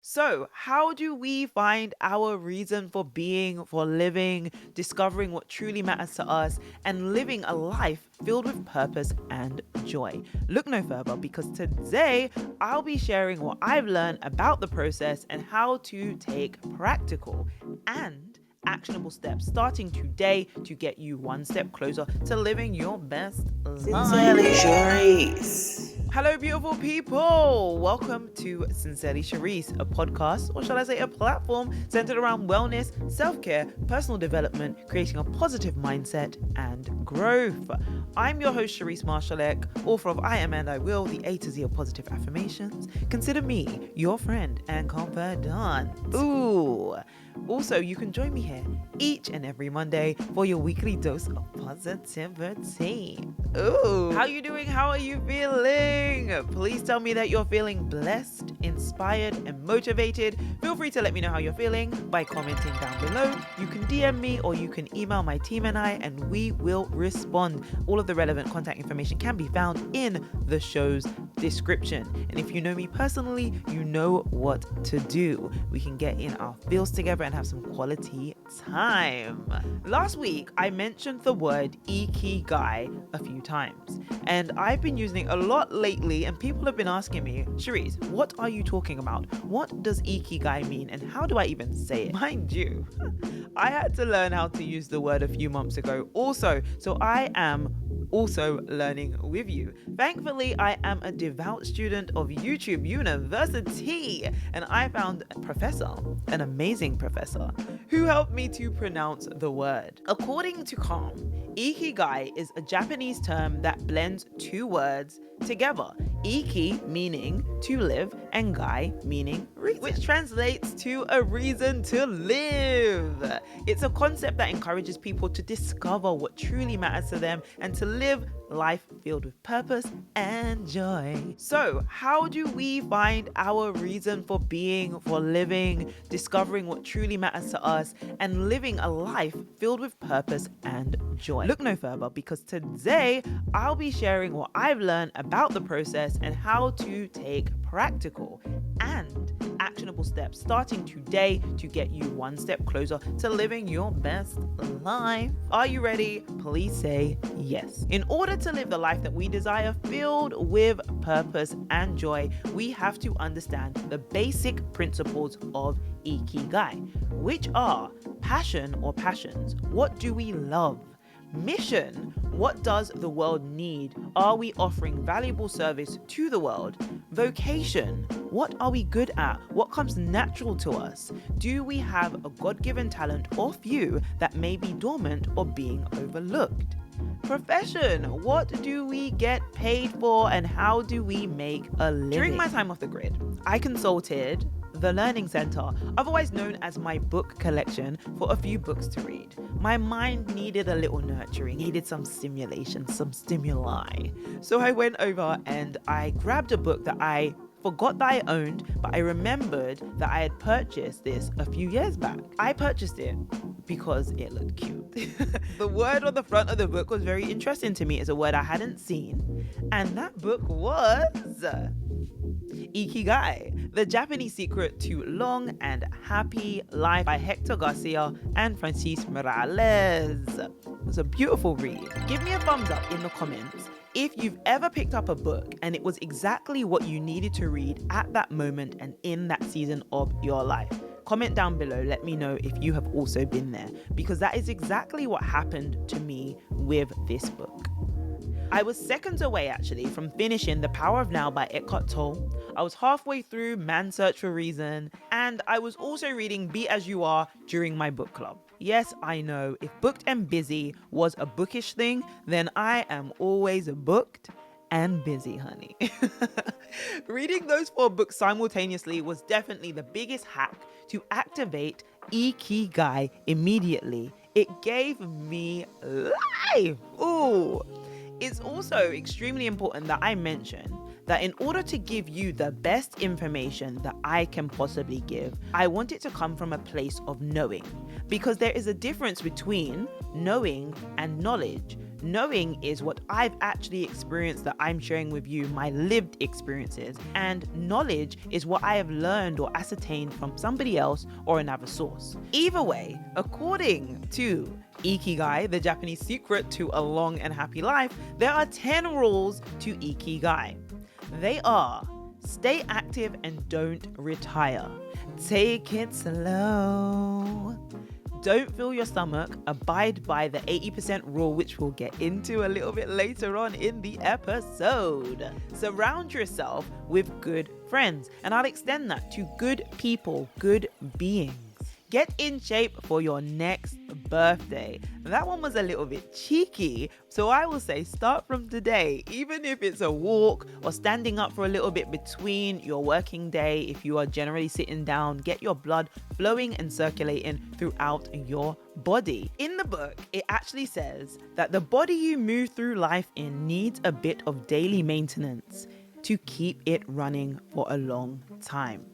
So, how do we find our reason for being, for living, discovering what truly matters to us, and living a life filled with purpose and joy? Look no further because today I'll be sharing what I've learned about the process and how to take practical and actionable steps starting today to get you one step closer to living your best Sincerely, life. Sherrise. Hello, beautiful people. Welcome to Sincerely Sherrise, a podcast, or shall I say a platform centered around wellness, self-care, personal development, creating a positive mindset, and growth. I'm your host, Sherrise Marshallek, author of I Am and I Will, the A to Z of positive affirmations. Consider me your friend and confidant. Ooh. Also, you can join me here each and every Monday for your weekly dose of positivity. Ooh. How you doing? How are you feeling? Please tell me that you're feeling blessed, inspired, and motivated. Feel free to let me know how you're feeling by commenting down below. You can DM me or you can email my team and I, and we will respond. All of the relevant contact information can be found in the show's description. And if you know me personally, you know what to do. We can get in our feels together and have some quality time. Last week, I mentioned the word Ikigai a few times, and I've been using it a lot lately, and people have been asking me, Sherrise, what are you talking about? What does Ikigai mean, and how do I even say it? Mind you, I had to learn how to use the word a few months ago also, so I am also learning with you. Thankfully, I am a devout student of YouTube University, and I found a professor, an amazing professor, who helped me to pronounce the word. According to Calm, Ikigai is a Japanese term that blends two words together. Iki meaning to live and gai meaning reason, which translates to a reason to live. It's a concept that encourages people to discover what truly matters to them and to live life filled with purpose and joy. So, how do we find our reason for being, for living, discovering what truly matters to us, and living a life filled with purpose and joy? Look no further because today I'll be sharing what I've learned about the process and how to take practical and actionable steps starting today to get you one step closer to living your best life. Are you ready? Please say yes. In order to live the life that we desire filled with purpose and joy, we have to understand the basic principles of Ikigai, which are passion or passions. What do we love? Mission, what does the world need? Are we offering valuable service to the world? Vocation, what are we good at? What comes natural to us? Do we have a God-given talent or few that may be dormant or being overlooked? Profession, what do we get paid for and how do we make a living? During my time off the grid, I consulted the Learning Center, otherwise known as my book collection, for a few books to read. My mind needed a little nurturing, needed some stimulation, some stimuli. So I went over and I grabbed a book that I forgot that I owned, but I remembered that I had purchased this a few years back. I purchased it because it looked cute. The word on the front of the book was very interesting to me. It's a word I hadn't seen, and that book was Ikigai, the Japanese secret to long and happy life by Hector Garcia and Francis Morales. It was a beautiful read. Give me a thumbs up in the comments if you've ever picked up a book and it was exactly what you needed to read at that moment and in that season of your life. Comment down below, let me know if you have also been there, because that is exactly what happened to me with this book. I was seconds away actually from finishing The Power of Now by Eckhart Tolle. I was halfway through Man's Search for Reason, and I was also reading Be As You Are during my book club. Yes, I know, if booked and busy was a bookish thing, then I am always booked and busy, honey. Reading those 4 books simultaneously was definitely the biggest hack to activate Ikigai immediately. It gave me life. Ooh. It's also extremely important that I mention that in order to give you the best information that I can possibly give, I want it to come from a place of knowing, because there is a difference between knowing and knowledge. Knowing is what I've actually experienced that I'm sharing with you, my lived experiences. And knowledge is what I have learned or ascertained from somebody else or another source. Either way, according to Ikigai, the Japanese secret to a long and happy life, there are 10 rules to Ikigai. They are: stay active and don't retire. Take it slow. Don't fill your stomach. Abide by the 80% rule, which we'll get into a little bit later on in the episode. Surround yourself with good friends, and I'll extend that to good people, good beings. Get in shape for your next birthday. That one was a little bit cheeky, so I will say start from today, even if it's a walk or standing up for a little bit between your working day. If you are generally sitting down, get your blood flowing and circulating throughout your body. In the book, it actually says that the body you move through life in needs a bit of daily maintenance to keep it running for a long time.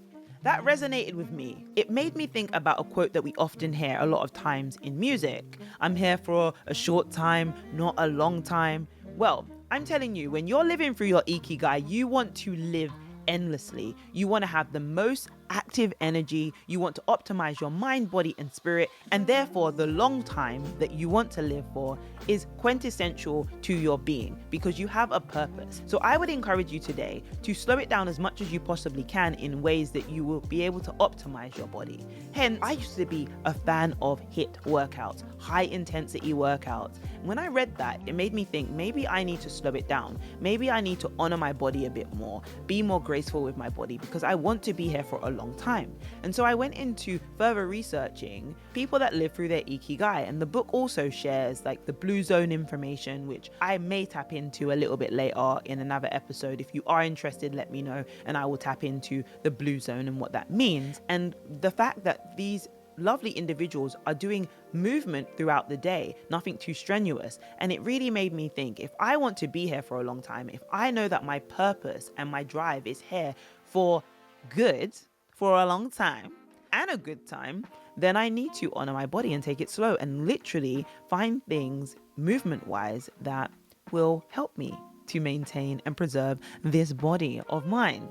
That resonated with me. It made me think about a quote that we often hear a lot of times in music. I'm here for a short time, not a long time. Well, I'm telling you, when you're living through your Ikigai, you want to live endlessly. You want to have the most active energy. You want to optimize your mind, body, and spirit. And therefore, the long time that you want to live for is quintessential to your being because you have a purpose. So I would encourage you today to slow it down as much as you possibly can in ways that you will be able to optimize your body. Hence, I used to be a fan of HIIT workouts, high intensity workouts. When I read that, it made me think maybe I need to slow it down. Maybe I need to honor my body a bit more, be more graceful with my body because I want to be here for a long time. And so I went into further researching people that live through their Ikigai, and the book also shares like the blue zone information, which I may tap into a little bit later in another episode. If you are interested, let me know and I will tap into the blue zone and what that means, and the fact that these lovely individuals are doing movement throughout the day, nothing too strenuous. And it really made me think, if I want to be here for a long time, if I know that my purpose and my drive is here for good, for a long time and a good time, then I need to honor my body and take it slow and literally find things movement wise that will help me to maintain and preserve this body of mine.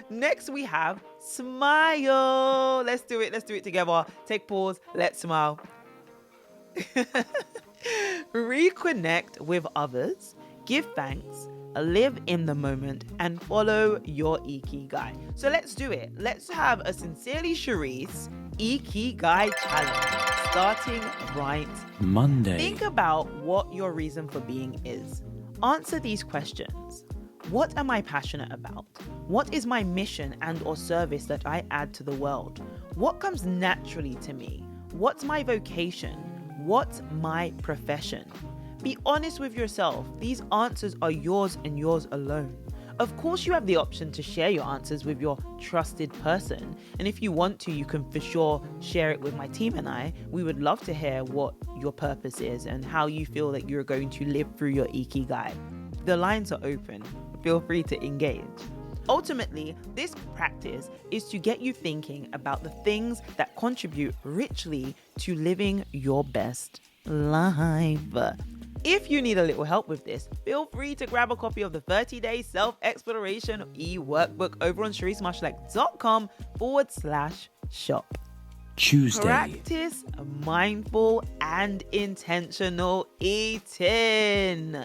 Next, we have smile. Let's do it. Let's do it together. Take pause. Let's smile. Reconnect with others. Give thanks. Live in the moment and follow your Ikigai. So let's do it. Let's have a Sincerely Sherrise Ikigai challenge starting right Monday. Think about what your reason for being is. Answer these questions. What am I passionate about? What is my mission and or service that I add to the world? What comes naturally to me? What's my vocation? What's my profession? Be honest with yourself. These answers are yours and yours alone. Of course, you have the option to share your answers with your trusted person. And if you want to, you can for sure share it with my team and I. We would love to hear what your purpose is and how you feel that you're going to live through your Ikigai. The lines are open. Feel free to engage. Ultimately, this practice is to get you thinking about the things that contribute richly to living your best life. If you need a little help with this, feel free to grab a copy of the 30-day self-exploration e-workbook over on SherisMarshallek.com/shop. Tuesday. Practice mindful and intentional eating.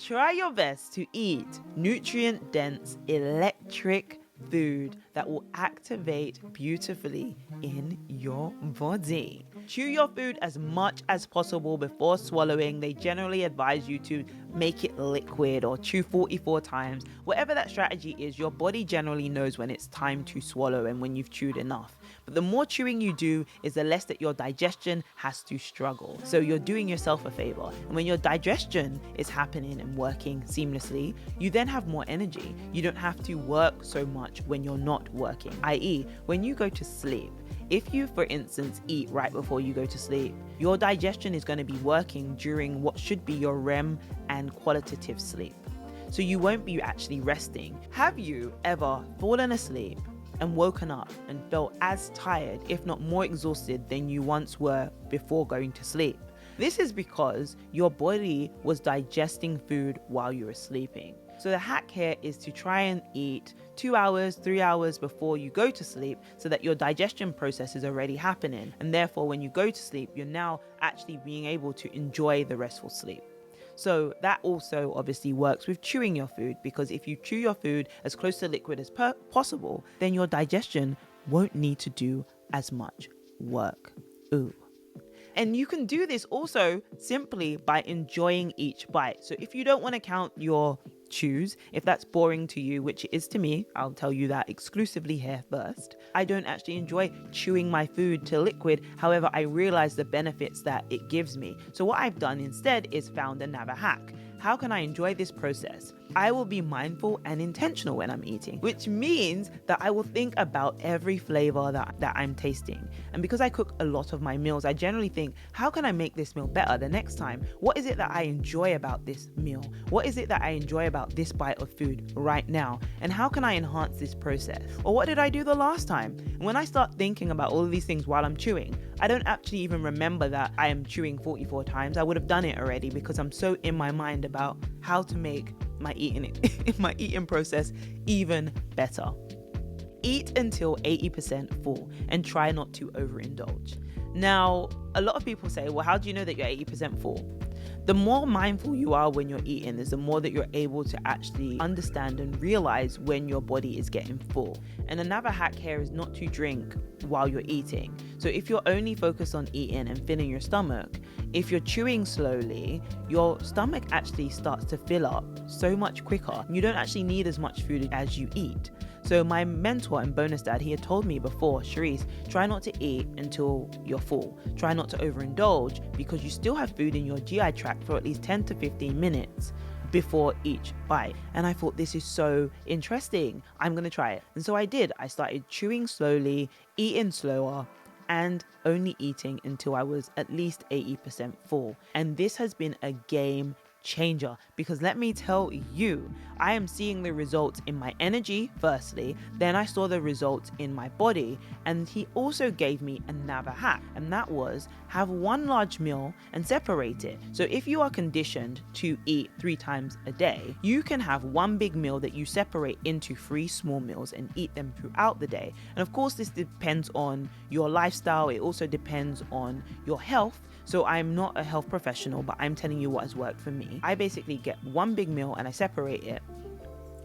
Try your best to eat nutrient-dense, electric food that will activate beautifully in your body. Chew your food as much as possible before swallowing. They generally advise you to make it liquid or chew 44 times. Whatever that strategy is, your body generally knows when it's time to swallow and when you've chewed enough. But the more chewing you do is the less that your digestion has to struggle. So you're doing yourself a favor. And when your digestion is happening and working seamlessly, you then have more energy. You don't have to work so much when you're not working, i.e., when you go to sleep. If you, for instance, eat right before you go to sleep, your digestion is going to be working during what should be your REM and qualitative sleep. So you won't be actually resting. Have you ever fallen asleep and woken up and felt as tired, if not more exhausted than you once were before going to sleep? This is because your body was digesting food while you were sleeping. So the hack here is to try and eat 2 hours, 3 hours before you go to sleep so that your digestion process is already happening. And therefore, when you go to sleep, you're now actually being able to enjoy the restful sleep. So that also obviously works with chewing your food, because if you chew your food as close to liquid as possible, then your digestion won't need to do as much work. Ooh. And you can do this also simply by enjoying each bite. So if you don't want to count your chews, if that's boring to you, which it is to me, I'll tell you that exclusively here first. I don't actually enjoy chewing my food to liquid. However, I realize the benefits that it gives me. So what I've done instead is found another hack. How can I enjoy this process? I will be mindful and intentional when I'm eating, which means that I will think about every flavor that I'm tasting. And because I cook a lot of my meals, I generally think, how can I make this meal better the next time? What is it that I enjoy about this meal? What is it that I enjoy about this bite of food right now? And how can I enhance this process? Or what did I do the last time? And when I start thinking about all of these things while I'm chewing, I don't actually even remember that I am chewing 44 times. I would have done it already because I'm so in my mind about how to make my eating process even better. Eat until 80% full and try not to overindulge. Now, a lot of people say, well, how do you know that you're 80% full? The more mindful you are when you're eating is the more that you're able to actually understand and realize when your body is getting full. And another hack here is not to drink while you're eating. So if you're only focused on eating and filling your stomach, if you're chewing slowly, your stomach actually starts to fill up so much quicker. You don't actually need as much food as you eat. So my mentor and bonus dad, he had told me before, Sherrise, try not to eat until you're full. Try not to overindulge because you still have food in your GI tract for at least 10 to 15 minutes before each bite. And I thought, this is so interesting. I'm going to try it. And so I did. I started chewing slowly, eating slower, and only eating until I was at least 80% full. And this has been a game changer, because let me tell you, I am seeing the results in my energy firstly, then I saw the results in my body. And he also gave me another hack, and that was have one large meal and separate it. So if you are conditioned to eat 3 times a day, you can have one big meal that you separate into 3 small meals and eat them throughout the day. And of course, this depends on your lifestyle. It also depends on your health. So I'm not a health professional, but I'm telling you what has worked for me. I basically get one big meal and I separate it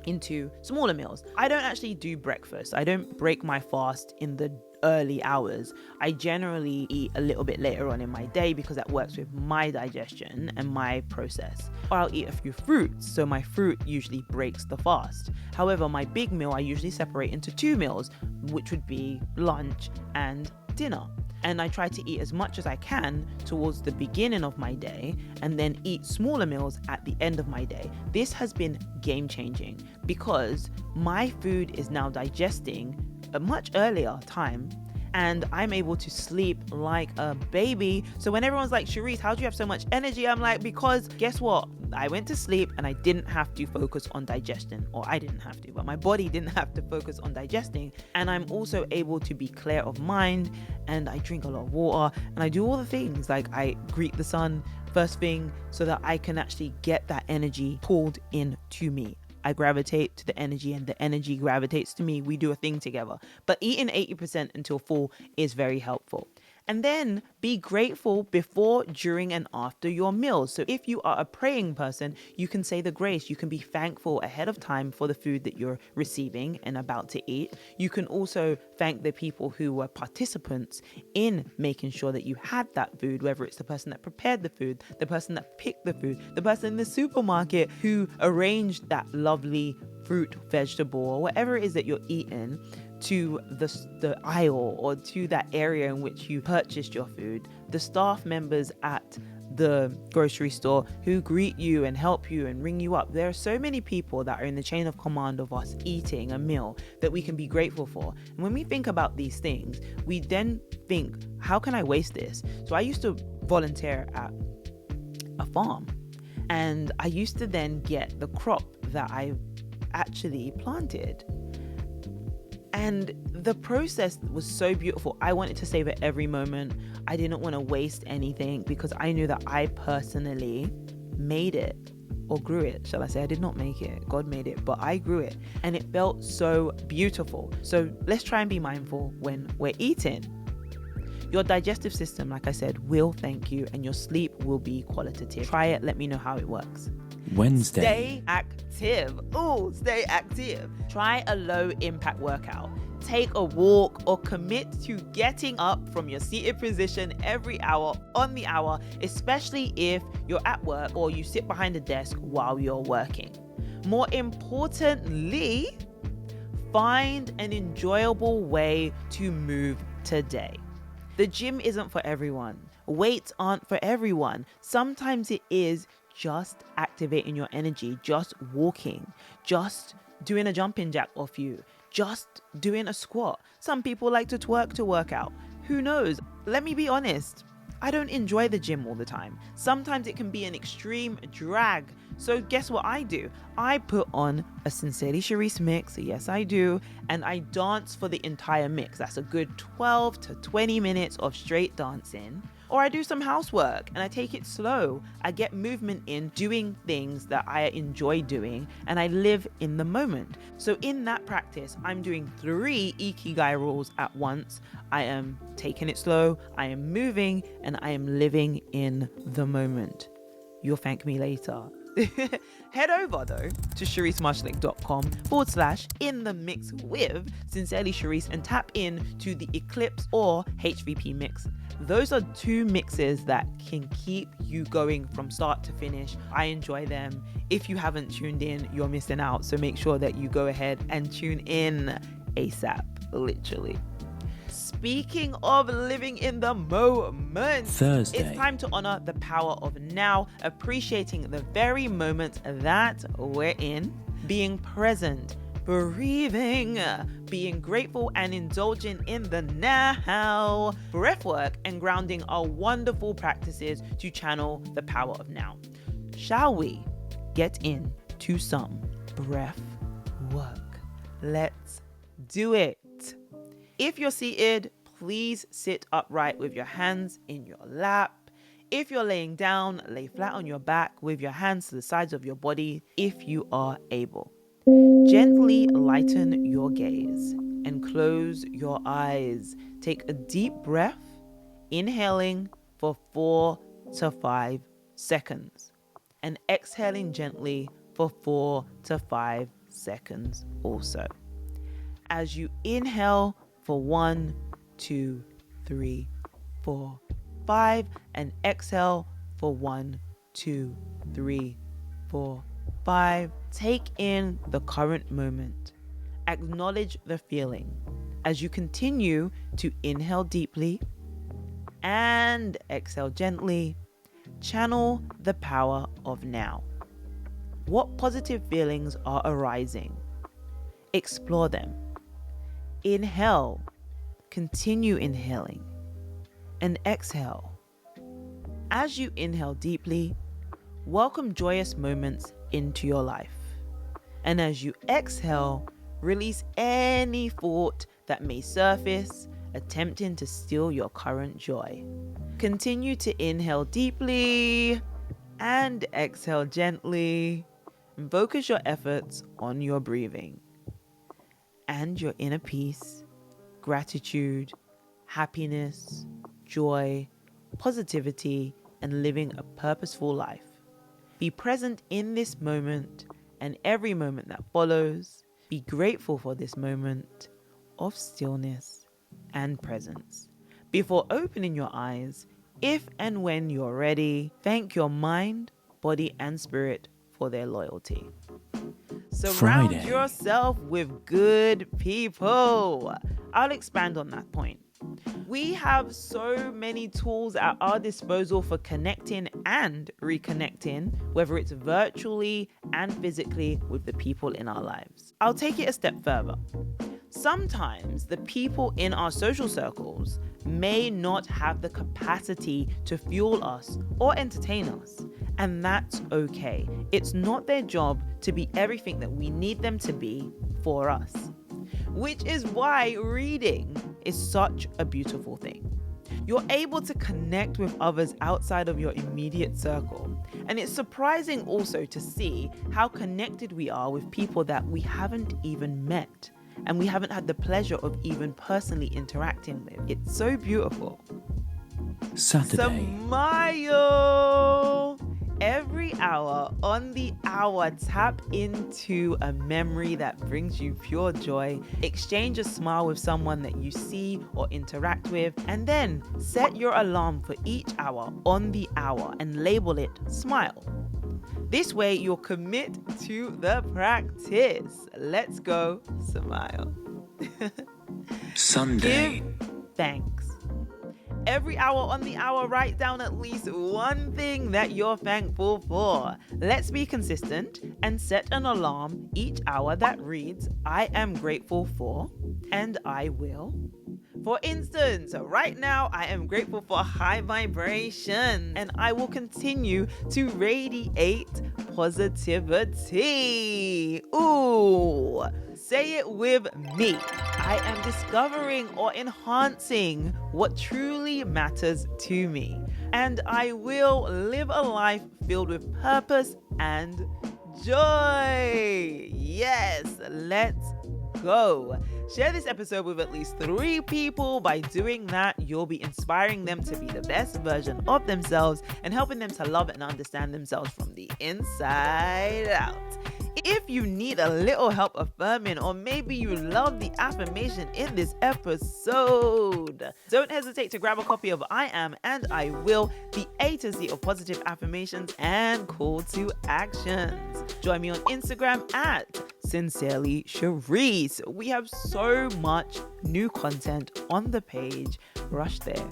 into smaller meals. I don't actually do breakfast. I don't break my fast in the early hours. I generally eat a little bit later on in my day because that works with my digestion and my process. Or I'll eat a few fruits, so my fruit usually breaks the fast. However, my big meal I usually separate into 2 meals, which would be lunch and dinner. And I try to eat as much as I can towards the beginning of my day and then eat smaller meals at the end of my day. This has been game changing because my food is now digesting a much earlier time and I'm able to sleep like a baby. So when everyone's like, Sherrise, how do you have so much energy? I'm like, because guess what? I went to sleep and I didn't have to focus on digestion, or I didn't have to, but my body didn't have to focus on digesting. And I'm also able to be clear of mind, and I drink a lot of water and I do all the things like I greet the sun first thing so that I can actually get that energy pulled in to me. I gravitate to the energy and the energy gravitates to me. We do a thing together. But eating 80% until full is very helpful. And then be grateful before, during, and after your meals. So if you are a praying person, you can say the grace. You can be thankful ahead of time for the food that you're receiving and about to eat. You can also thank the people who were participants in making sure that you had that food, whether it's the person that prepared the food, the person that picked the food, the person in the supermarket who arranged that lovely fruit, vegetable, or whatever it is that you're eating to the aisle or to that area in which you purchased your food, the staff members at the grocery store who greet you and help you and ring you up. There are so many people that are in the chain of command of us eating a meal that we can be grateful for. And when we think about these things, we then think, how can I waste this? So I used to volunteer at a farm, and I used to then get the crop that I actually planted. And the process was so beautiful. I wanted to savor every moment. I didn't want to waste anything because I knew that I personally made it, or grew it, shall I say. I did not make it. God made it, but I grew it. And it felt so beautiful. So let's try and be mindful when we're eating. Your digestive system, like I said, will thank you, and your sleep will be qualitative. Try it. Let me know how it works. Wednesday. Stay active. Ooh, stay active. Try a low impact workout. Take a walk or commit to getting up from your seated position every hour on the hour, especially if you're at work or you sit behind a desk while you're working. More importantly, find an enjoyable way to move today. The gym isn't for everyone. Weights aren't for everyone. Sometimes it is just activating your energy, just walking, just doing a jumping jack off you, just doing a squat. Some people like to twerk to work out. Who knows? Let me be honest. I don't enjoy the gym all the time. Sometimes it can be an extreme drag. So guess what I do? I put on a Sincerely Sherrise mix. Yes, I do. And I dance for the entire mix. That's a good 12 to 20 minutes of straight dancing. Or I do some housework and I take it slow. I get movement in doing things that I enjoy doing, and I live in the moment. So in that practice, I'm doing 3 Ikigai rules at once. I am taking it slow, I am moving, and I am living in the moment. You'll thank me later. Head over though to SherriseMarshlick.com/in the mix with Sincerely Sherrise and tap in to the Eclipse or HVP mix. Those are 2 mixes that can keep you going from start to finish. I enjoy them. If you haven't tuned in, you're missing out. So make sure that you go ahead and tune in ASAP, literally. Speaking of living in the moment, Thursday. It's time to honor the power of now, appreciating the very moment that we're in, being present, breathing, being grateful and indulging in the now. Breathwork and grounding are wonderful practices to channel the power of now. Shall we get into some breath work? Let's do it. If you're seated, please sit upright with your hands in your lap. If you're laying down, lay flat on your back with your hands to the sides of your body if you are able. Gently lighten your gaze and close your eyes. Take a deep breath, inhaling for 4 to 5 seconds and exhaling gently for 4 to 5 seconds also. As you inhale for 1, 2, 3, 4, 5 and exhale for 1, 2, 3, 4, 5. Take in the current moment. Acknowledge the feeling as you continue to inhale deeply and exhale gently. Channel the power of now. What positive feelings are arising? Explore them. Inhale, continue inhaling, and exhale. As you inhale deeply, welcome joyous moments into your life. And as you exhale, release any thought that may surface, attempting to steal your current joy. Continue to inhale deeply and exhale gently. And focus your efforts on your breathing and your inner peace, gratitude, happiness, joy, positivity, and living a purposeful life. Be present in this moment and every moment that follows. Be grateful for this moment of stillness and presence. Before opening your eyes, if and when you're ready, thank your mind, body, and spirit for their loyalty. Surround Friday. yourself with good people. I'll expand on that point. We have so many tools at our disposal for connecting and reconnecting, whether it's virtually and physically with the people in our lives. I'll take it a step further. Sometimes the people in our social circles may not have the capacity to fuel us or entertain us, and that's okay. It's not their job to be everything that we need them to be for us. which is why reading is such a beautiful thing. You're able to connect with others outside of your immediate circle. And it's surprising also to see how connected we are with people that we haven't even met and we haven't had the pleasure of even personally interacting with. It's so beautiful. Saturday. Smile! Every hour on the hour, tap into a memory that brings you pure joy. Exchange a smile with someone that you see or interact with, and then set your alarm for each hour on the hour and label it smile. This way, you'll commit to the practice. Let's go smile. Sunday. Give thanks. Every hour on the hour, write down at least one thing that you're thankful for. Let's be consistent and set an alarm each hour that reads, I am grateful for, and I will. For instance, right now I am grateful for high vibration, and I will continue to radiate positivity. Ooh, say it with me. I am discovering or enhancing what truly matters to me, and I will live a life filled with purpose and joy. Yes, let's go. Share this episode with at least 3 people. By doing that, you'll be inspiring them to be the best version of themselves and helping them to love and understand themselves from the inside out. If you need a little help affirming, or maybe you love the affirmation in this episode, don't hesitate to grab a copy of I Am and I Will, the A to Z of positive affirmations and call to actions. Join me on Instagram at Sincerely Sherrise. We have so much new content on the page. Rush there,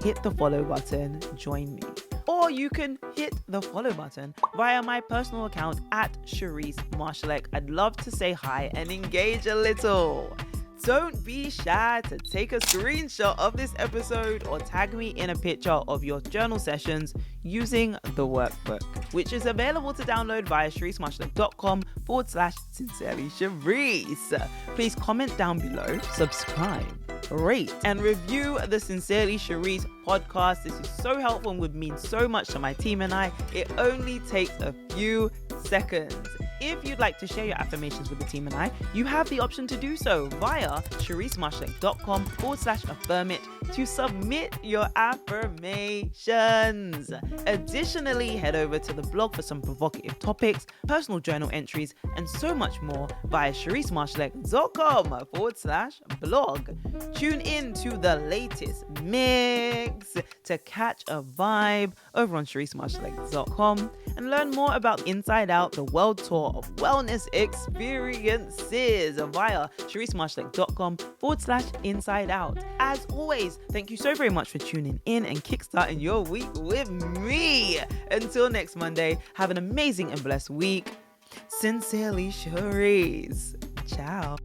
hit the follow button, join me. Or you can hit the follow button via my personal account at Sherrise Marshallek. I'd love to say hi and engage a little. Don't be shy to take a screenshot of this episode or tag me in a picture of your journal sessions using the workbook, which is available to download via SherisMarshallek.com/Sincerely Sherrise. Please comment down below, subscribe, rate, and review the Sincerely Sherrise podcast. This is so helpful and would mean so much to my team and I. It only takes a few seconds. If you'd like to share your affirmations with the team and I, you have the option to do so via SherisMarshallek.com/Affirm It to submit your affirmations. Additionally, head over to the blog for some provocative topics, personal journal entries, and so much more via SherisMarshallek.com/blog. Tune in to the latest mix to catch a vibe over on SherisMarshallek.com and learn more about Inside Out, the world tour of wellness experiences via SherisMarshallek.com/Inside Out. As always, thank you so very much for tuning in and kickstarting your week with me. Until next Monday, have an amazing and blessed week. Sincerely Sherrise. Ciao.